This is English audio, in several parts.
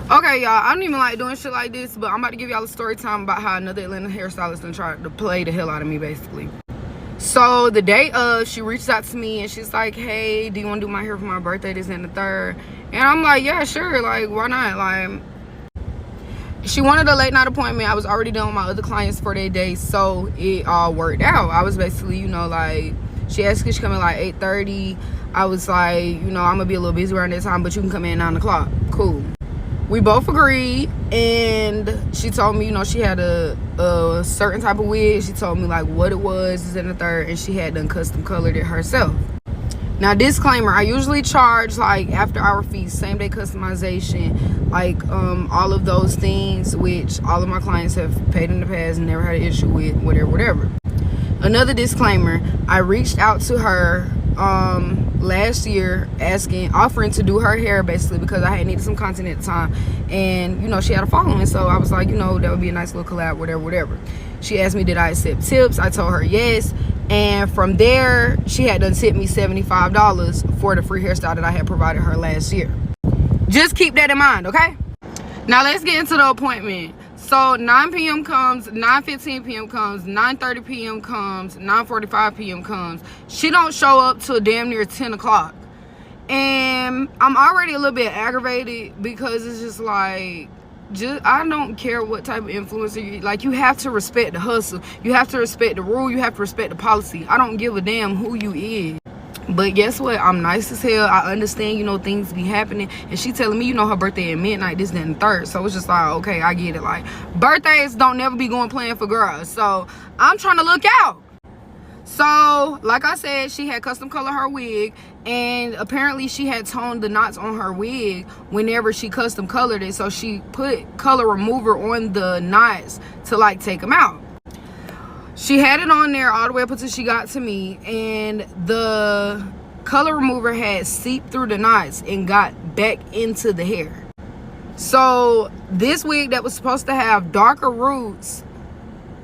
Okay, y'all, I don't even like doing shit like this, but I'm about to give y'all a story time about how another Atlanta hairstylist done tried to play the hell out of me, basically. So the day of, she reached out to me and she's like, hey, do you want to do my hair for my birthday, this and the third? And I'm like, yeah, sure, like, why not? Like, she wanted a late night appointment. I was already done with my other clients for that day, so it all worked out. I was basically, you know, like, she asked could she come in like 8:30. I was like, you know, I'm gonna be a little busy around that time, but you can come in at 9 o'clock. Cool. We both agreed, and she told me, you know, she had a certain type of wig. She told me like what it was, this and the third, and she had done custom colored it herself. Now, disclaimer, I usually charge like after hour fees, same day customization, like all of those things, which all of my clients have paid in the past and never had an issue with, whatever. Another disclaimer, I reached out to her last year offering to do her hair, basically because I had needed some content at the time, and you know, she had a following, so I was like, you know, that would be a nice little collab, whatever. She asked me did I accept tips. I told her yes, and from there she had done tipped me $75 for the free hairstyle that I had provided her last year. Just keep that in mind, okay? Now let's get into the appointment. So 9 p.m. comes, 9:15 p.m. comes, 9:30 p.m. comes, 9:45 p.m. comes. She don't show up till damn near 10 o'clock. And I'm already a little bit aggravated because it's just like, I don't care what type of influencer you like. You have to respect the hustle. You have to respect the rule. You have to respect the policy. I don't give a damn who you is. But guess what? I'm nice as hell. I understand, you know, things be happening. And she telling me, you know, her birthday at midnight, this, that, and the third. So it's just like, okay, I get it. Like, birthdays don't never be going playing for girls. So I'm trying to look out. So, like I said, she had custom color her wig. And apparently she had toned the knots on her wig whenever she custom colored it. So she put color remover on the knots to, like, take them out. She had it on there all the way up until she got to me, and the color remover had seeped through the knots and got back into the hair. So this wig that was supposed to have darker roots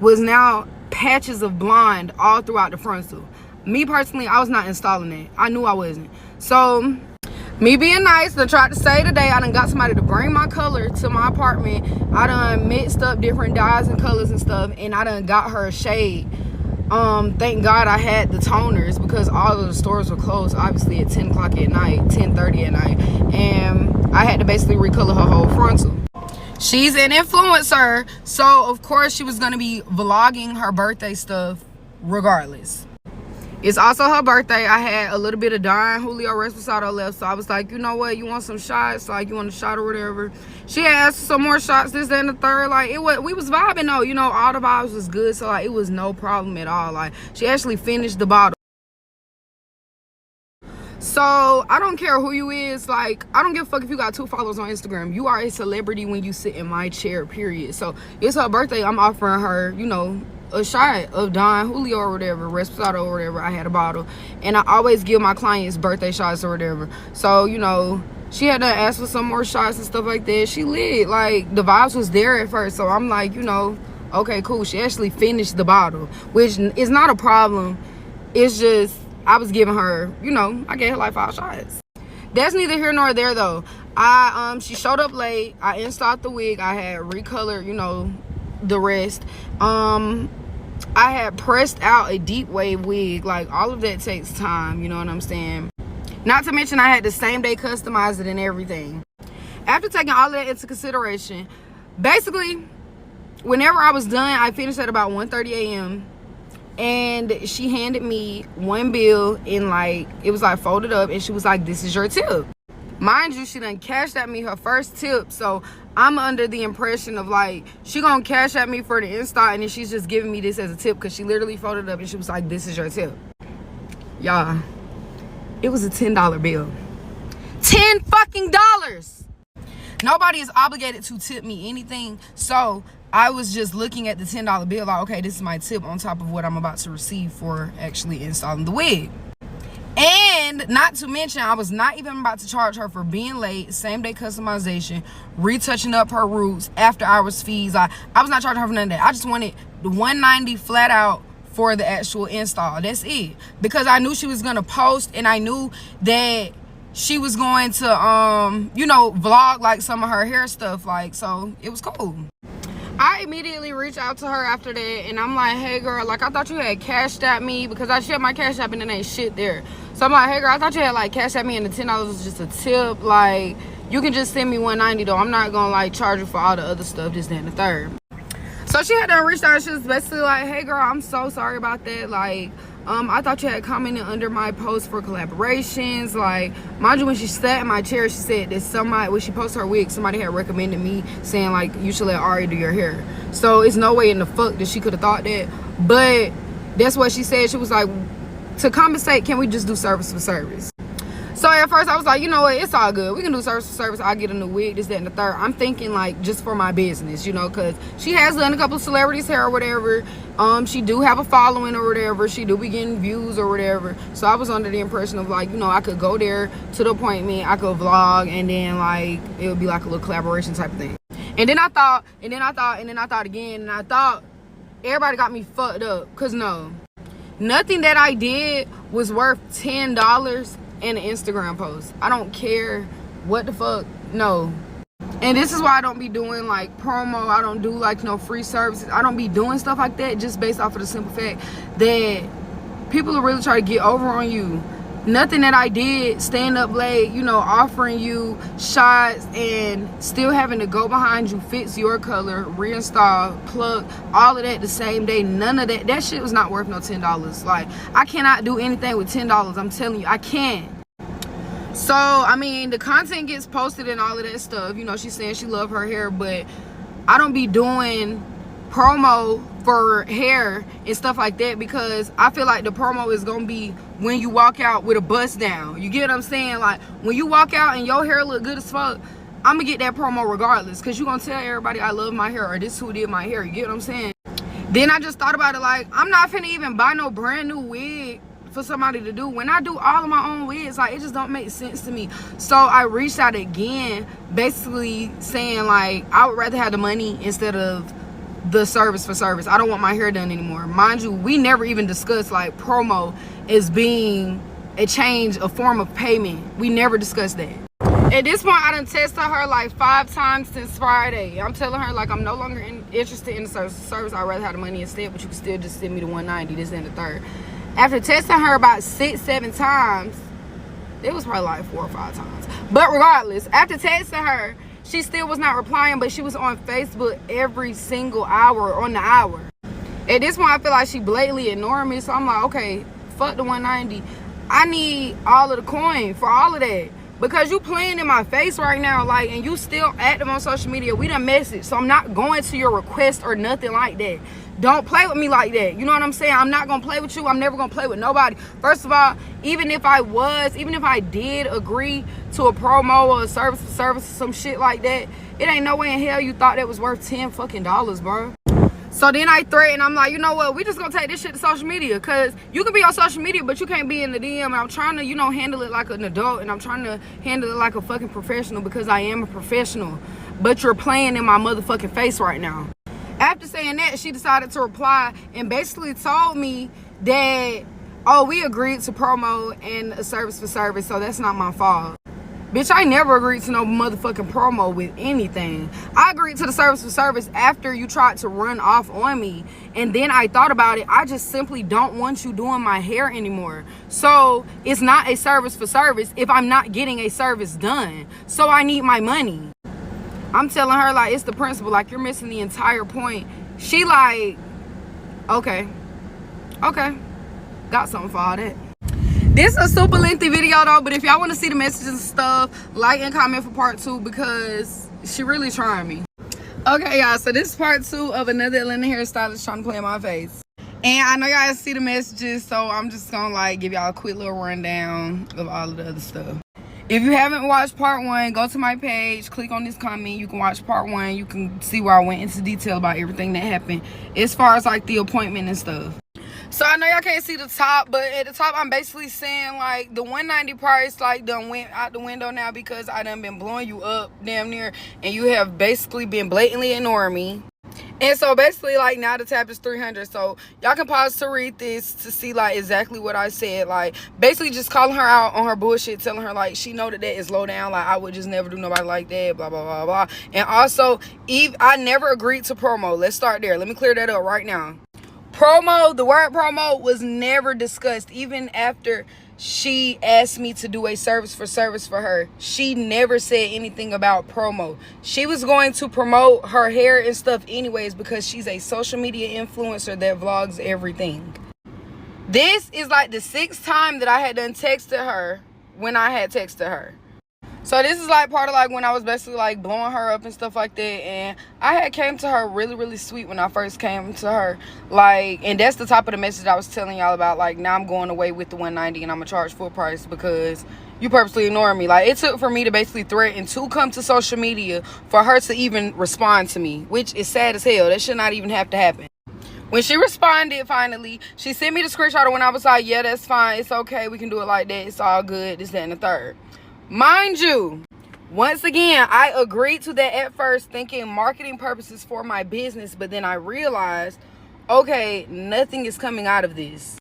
was now patches of blonde all throughout the frontal. Me personally, I was not installing it. I knew I wasn't. So me being nice, I tried to say today, I done got somebody to bring my color to my apartment. I done mixed up different dyes and colors and stuff, and I done got her a shade. Thank God I had the toners because all of the stores were closed, obviously, at 10 o'clock at night, 10:30 at night. And I had to basically recolor her whole frontal. She's an influencer, so of course she was going to be vlogging her birthday stuff regardless. It's also her birthday. I had a little bit of Don Julio Reposado left, so I was like, you know what, you want some shots? Like, you want a shot or whatever? She had asked for some more shots, this, that, and the third. Like, we was vibing though, you know, all the vibes was good, so like, it was no problem at all. Like, she actually finished the bottle. So I don't care who you is. Like, I don't give a fuck if you got 2 followers on Instagram. You are a celebrity when you sit in my chair, period. So it's her birthday. I'm offering her, you know, a shot of Don Julio or whatever, Reposado or whatever. I had a bottle, and I always give my clients birthday shots or whatever. So, you know, she had to ask for some more shots and stuff like that. She lit. Like, the vibes was there at first, so I'm like, you know, okay, cool. She actually finished the bottle, which is not a problem. It's just I was giving her, you know, I gave her like 5 shots. That's neither here nor there though. She showed up late. I installed the wig. I had recolored, you know, the rest. I had pressed out a deep wave wig. Like, all of that takes time, you know what I'm saying? Not to mention I had the same day customized it and everything. After taking all of that into consideration, basically, whenever I was done, I finished at about 1:30 a.m. and she handed me one bill in, like, it was like folded up, and she was like, this is your tip. Mind you, she done cashed at me her first tip, so I'm under the impression of like, she gonna cash at me for the install, and then she's just giving me this as a tip because she literally folded up and she was like, this is your tip. Y'all, it was a $10 bill. $10 fucking dollars. Nobody is obligated to tip me anything, so I was just looking at the $10 bill like, okay, this is my tip on top of what I'm about to receive for actually installing the wig. And not to mention, I was not even about to charge her for being late, same day customization, retouching up her roots, after hours fees. I was not charging her for none of that. I just wanted the $190 flat out for the actual install. That's it. Because I knew she was gonna post, and I knew that she was going to you know, vlog like some of her hair stuff, like, so it was cool. I immediately reached out to her after that, and I'm like, hey girl, like, I thought you had cashed at me, because I shared my cash app and there ain't shit there. So I'm like, hey girl, I thought you had like cashed at me and the $10 was just a tip. Like, you can just send me $190 though. I'm not gonna like charge you for all the other stuff, this, that, and the third. So she had done reached out. She was basically like, hey girl, I'm so sorry about that. Like, I thought you had commented under my post for collaborations. Like, mind you, when she sat in my chair, she said that somebody, when she posted her wig, somebody had recommended me, saying like, you should let Ari do your hair. So it's no way in the fuck that she could have thought that. But that's what she said. She was like, to compensate, can we just do service for service? So at first I was like, you know what, it's all good. We can do service for service. I'll get a new wig, this, that, and the third. I'm thinking like just for my business, you know, because she has done a couple of celebrities' hair or whatever. She do have a following or whatever. She do be getting views or whatever. So I was under the impression of like, you know, I could go there to the appointment, I could vlog, and then like it would be like a little collaboration type of thing. And then I thought, and then I thought again, and I thought everybody got me fucked up. Cause no, nothing that I did was worth $10 in an Instagram post. I don't care what the fuck, no. And this is why I don't be doing like promo. I don't do like no free services. I don't be doing stuff like that just based off of the simple fact that people are really trying to get over on you. Nothing that I did, stand up late, you know, offering you shots and still having to go behind you, fix your color, reinstall, plug, all of that the same day. None of that. That shit was not worth no $10. Like, I cannot do anything with $10. I'm telling you, I can't. So, I mean, the content gets posted and all of that stuff. You know, she's saying she love her hair, but I don't be doing promo for hair and stuff like that, because I feel like the promo is gonna be when you walk out with a bust down. You get what I'm saying? Like, when you walk out and your hair look good as fuck, I'm gonna get that promo regardless, because you gonna tell everybody I love my hair, or this who did my hair. You get what I'm saying? Then I just thought about it, like, I'm not finna even buy no brand new wig for somebody to do when I do all of my own wigs. Like, it just don't make sense to me. So I reached out again, basically saying like, I would rather have the money instead of the service for service. I don't want my hair done anymore. Mind you, we never even discussed like promo as being a change, a form of payment. We never discussed that. At this point, I done tested her like 5 times since Friday. I'm telling her like, I'm no longer interested in the service. I'd rather have the money instead, but you can still just send me the $190, this and the third. After testing her about 6-7 times, it was probably like 4 or 5 times. But regardless, after texting her, she still was not replying, but she was on Facebook every single hour, on the hour. At this point, I feel like she blatantly ignoring me, so I'm like, okay, fuck the $190. I need all of the coin for all of that. Because you playing in my face right now, like, and you still active on social media. We done messaged, so I'm not going to your request or nothing like that. Don't play with me like that. You know what I'm saying? I'm not gonna play with you. I'm never gonna play with nobody. First of all, even if I did agree to a promo or a service or some shit like that, it ain't no way in hell you thought that was worth $10 fucking, bro. So then I threatened, I'm like, you know what, we just gonna take this shit to social media, because you can be on social media, but you can't be in the DM. And I'm trying to, you know, handle it like an adult, and I'm trying to handle it like a fucking professional, because I am a professional. But you're playing in my motherfucking face right now. After saying that, she decided to reply and basically told me that, oh, we agreed to promo and a service for service, so that's not my fault. Bitch, I never agreed to no motherfucking promo with anything. I agreed to the service for service after you tried to run off on me. And then I thought about it. I just simply don't want you doing my hair anymore. So it's not a service for service if I'm not getting a service done. So I need my money. I'm telling her, like, it's the principle. Like, you're missing the entire point. She like, okay. Got something for all that. This is a super lengthy video though, but if y'all want to see the messages and stuff, like and comment for part 2, because she really trying me. Okay, y'all, so this is part 2 of another Atlanta hairstylist trying to play in my face. And I know y'all guys see the messages, so I'm just gonna like give y'all a quick little rundown of all of the other stuff. If you haven't watched part 1, go to my page, click on this comment. You can watch part 1. You can see where I went into detail about everything that happened as far as like the appointment and stuff. So I know y'all can't see the top, but at the top I'm basically saying like the $190 price like done went out the window now, because I done been blowing you up damn near, and you have basically been blatantly ignoring me. And so basically, like, now the tap is 300. So y'all can pause to read this to see, like, exactly what I said. Like, basically just calling her out on her bullshit, telling her, like, she know that is low down. Like, I would just never do nobody like that, blah, blah, blah, blah. And also, Eve, I never agreed to promo. Let's start there. Let me clear that up right now. Promo, the word promo was never discussed. Even after she asked me to do a service for her, she never said anything about promo. She was going to promote her hair and stuff anyways because she's a social media influencer that vlogs everything. This is like the 6th time that I had done texted her when I had texted her. So this is like part of like when I was basically like blowing her up and stuff like that. And I had came to her really, really sweet when I first came to her. Like, and that's the top of the message I was telling y'all about. Like, now I'm going away with the 190 and I'm gonna charge full price because you purposely ignoring me. Like, it took for me to basically threaten to come to social media for her to even respond to me, which is sad as hell. That should not even have to happen. When she responded, finally, she sent me the screenshot of when I was like, yeah, that's fine. It's okay. We can do it like that. It's all good. This, that, and the third. Mind you, once again, I agreed to that at first thinking marketing purposes for my business, but then I realized, okay, nothing is coming out of this.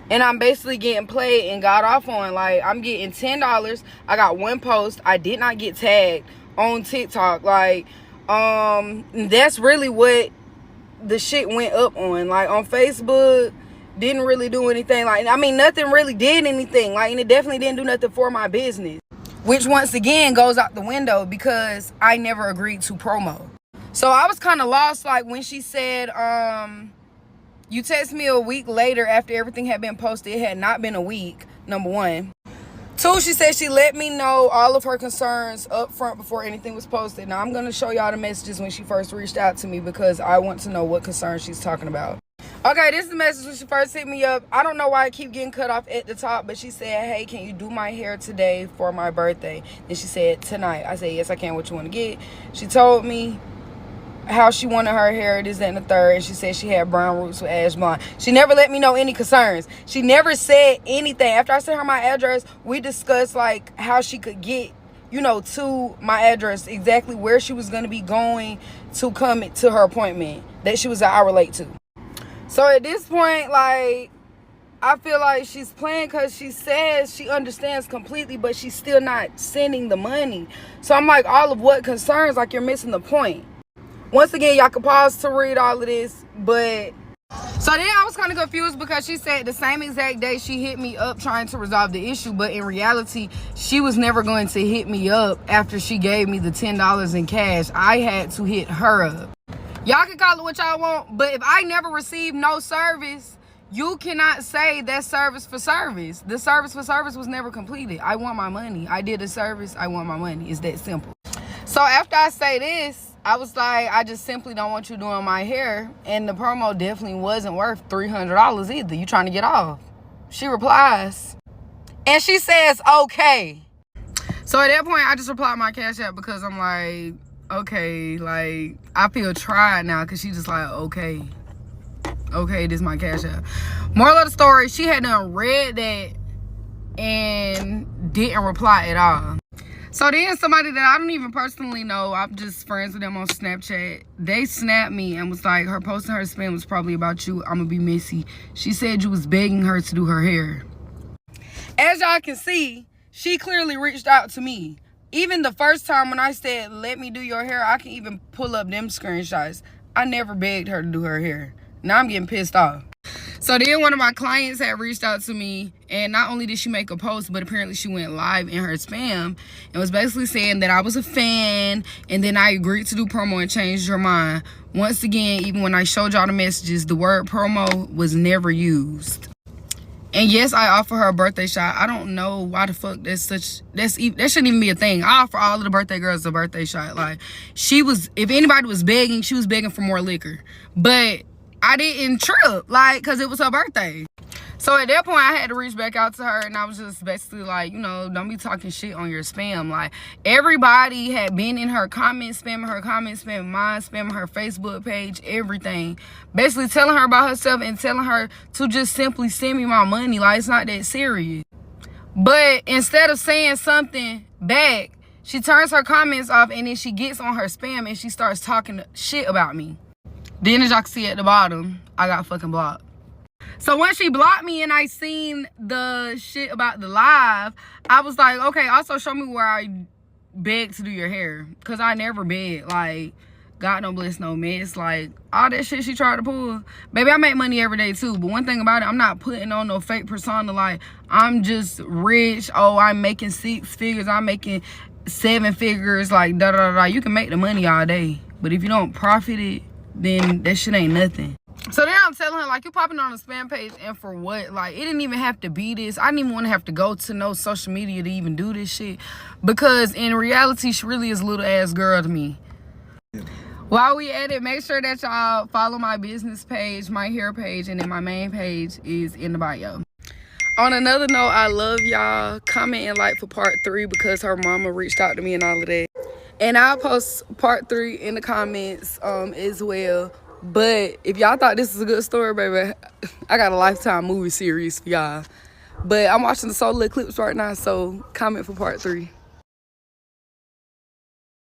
And I'm basically getting played and got off on. Like, I'm getting $10. I got one post. I did not get tagged on TikTok. Like, that's really what the shit went up on. Like, on Facebook, didn't really do anything. Like, I mean, nothing really did anything. Like, and it definitely didn't do nothing for my business. Which once again goes out the window because I never agreed to promo. So I was kind of lost, like when she said, you text me a week later after everything had been posted. It had not been a week, number one. 2, she said she let me know all of her concerns up front before anything was posted. Now I'm going to show y'all the messages when she first reached out to me because I want to know what concerns she's talking about. Okay, this is the message when she first hit me up. I don't know why I keep getting cut off at the top, but she said, hey, can you do my hair today for my birthday? And she said, tonight. I said, yes, I can. What you want to get? She told me how she wanted her hair, this, that, and the third. And she said she had brown roots with ash blonde. She never let me know any concerns. She never said anything. After I sent her my address, we discussed, like, how she could get, you know, to my address, exactly where she was going to be going to come to her appointment that she was an hour late to. So at this point, like, I feel like she's playing because she says she understands completely, but she's still not sending the money. So I'm like, all of what concerns? Like, you're missing the point. Once again, y'all can pause to read all of this, but... So then I was kind of confused because she said the same exact day she hit me up trying to resolve the issue, but in reality, she was never going to hit me up after she gave me the $10 in cash. I had to hit her up. Y'all can call it what y'all want, but if I never received no service, you cannot say that service for service. The service for service was never completed. I want my money. I did a service. I want my money. It's that simple. So after I say this, I was like, I just simply don't want you doing my hair. And the promo definitely wasn't worth $300 either. You trying to get off. She replies. And she says, okay. So at that point, I just replied my Cash App because I'm like, okay, like, I feel tried now because she just like, okay, this is my Cash App. Moral of the story, she had done read that and didn't reply at all. So then somebody that I don't even personally know, I'm just friends with them on Snapchat, they snapped me and was like, her posting her spam was probably about you. I'm gonna be messy. She said you was begging her to do her hair. As y'all can see, she clearly reached out to me. Even the first time when I said, let me do your hair, I can even pull up them screenshots. I never begged her to do her hair. Now I'm getting pissed off. So then one of my clients had reached out to me, and not only did she make a post, but apparently she went live in her spam and was basically saying that I was a fan, and then I agreed to do promo and changed her mind. Once again, even when I showed y'all the messages, the word promo was never used. And yes, I offer her a birthday shot. I don't know why the fuck that shouldn't even be a thing. I offer all of the birthday girls a birthday shot. Like, she was, if anybody was begging, she was begging for more liquor. But I didn't trip, like, because it was her birthday. So at that point, I had to reach back out to her, and I was just basically like, you know, don't be talking shit on your spam. Like, everybody had been in her comments, spamming her comments, spamming mine, spamming her Facebook page, everything. Basically telling her about herself and telling her to just simply send me my money. Like, it's not that serious. But instead of saying something back, she turns her comments off, and then she gets on her spam, and she starts talking shit about me. Then as y'all can see at the bottom, I got fucking blocked. So once she blocked me and I seen the shit about the live, I was like, okay, also show me where I beg to do your hair. Because I never beg. Like, God don't bless no mess. Like, all that shit she tried to pull. Baby, I make money every day too. But one thing about it, I'm not putting on no fake persona. Like, I'm just rich. Oh, I'm making 6 figures. I'm making 7 figures. Like, da-da-da-da. You can make the money all day. But if you don't profit it, then that shit ain't nothing. So then I'm telling her, like, you popping on a spam page and for what? Like, it didn't even have to be this. I didn't even want to have to go to no social media to even do this shit. Because in reality, she really is a little ass girl to me. While we at it, make sure that y'all follow my business page, my hair page, and then my main page is in the bio. On another note, I love y'all. Comment and like for part 3 because her mama reached out to me and all of that. And I'll post part 3 in the comments as well. But if y'all thought this was a good story, baby, I got a Lifetime movie series for y'all. But I'm watching the solo clips right now, so comment for part 3.